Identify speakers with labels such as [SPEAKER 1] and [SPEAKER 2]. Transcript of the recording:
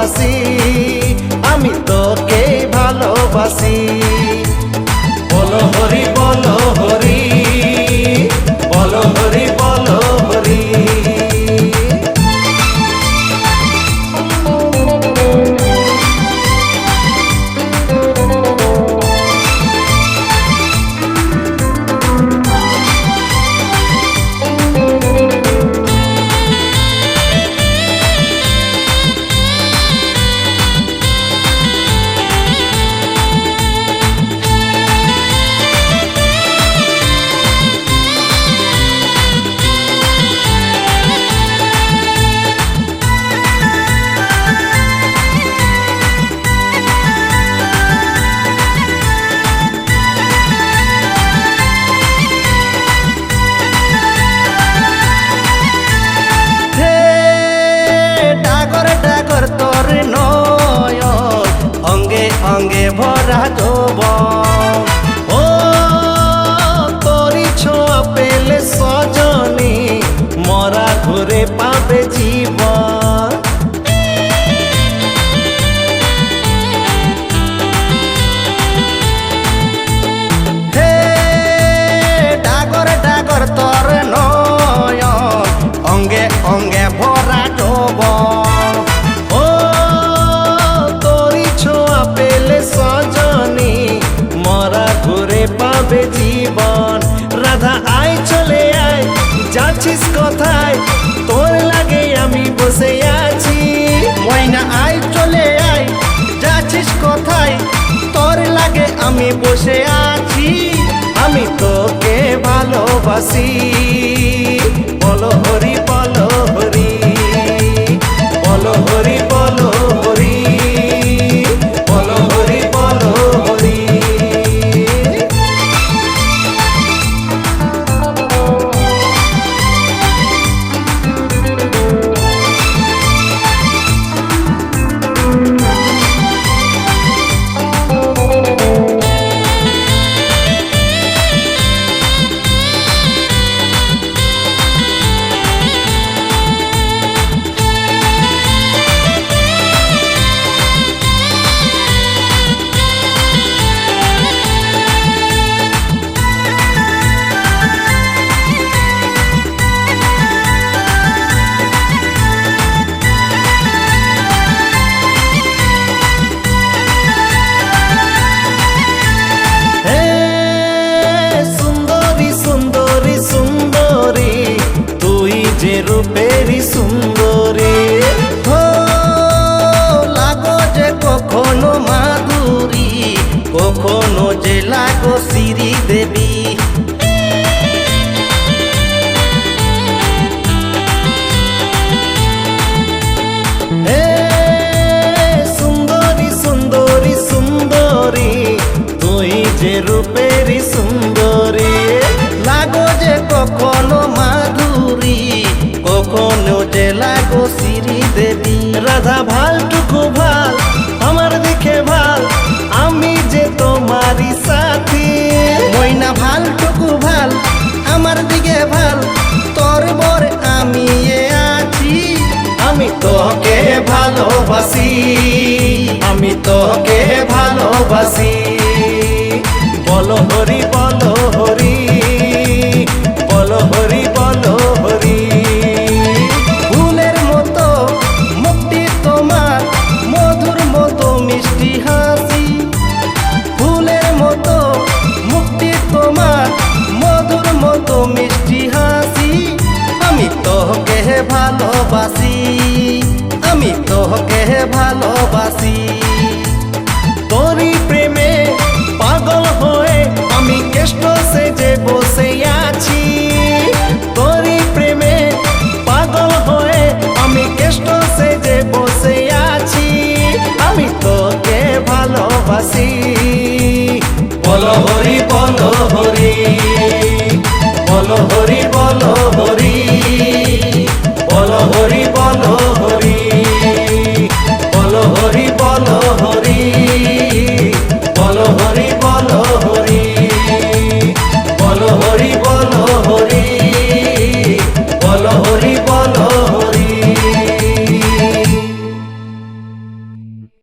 [SPEAKER 1] ভালোবাসি, আমি তোকে ভালোবাসি। বলো হরি বলো হরি, বলো হরি বলো হরি। তোর নয়ন অঙ্গে অঙ্গে ভরা যৌবন, ও তোরি ছোঁয়া পেলে সজনী মরা ঘুরে পাবে জীবন। হে ডাগর ডাগর তোর নয়ন অঙ্গে অঙ্গে ভরা যৌবন, পাবে জীবন। রাধা আয় চলে আয়, যাচ্ছিস কোথায়, তোর লাগে আমি বসে আছি। ময়না আয় চলে আয়, যাচ্ছিস কোথায়, তোর লাগে আমি বসে আছি। আমি তোকে ভালোবাসি, বলো হরি বলো হরি, বলো হরি বলো হরি, বলো হরি বলো হরি। রূপেরি সুন্দরী হো লাগো যে কখনো মাধুরী, কখনো যে লাগো শ্রী দেবী। সুন্দরী সুন্দরী সুন্দরী তুই যে রূপেরি সুন্দরী, লাগো যে কখনো মাধুরী, কখনো যে লাগো শ্রী দেবী। রাধা ভালটুকু ভাল, আমার দিকে ভাল, আমি যে তোমারই সাথী। ময়না ভালটুকু ভাল, আমার দিকে ভাল, তোর বর আমি আছি। আমি তোকে ভালোবাসি, আমি তোকে ভালোবাসি। বলো হরি বলো হরি, বলো হরি বলো হরি। ফুলের মতো মুখটি তোমার, মধুর মতো মিষ্টি হাসি। ফুলের মতো মুখটি তোমার, মধুর মতো মিষ্টি হাসি। আমি তোকে ভালোবাসি, আমি তোকে ভালোবাসি। তোরই প্রেমে পাগল হয়ে আমি কেষ্ট সেজে বসে আছি। তোরই প্রেমে পাগল হয়ে আমি কেষ্ট সেজে বসে আছি। আমি তোকে ভালোবাসি,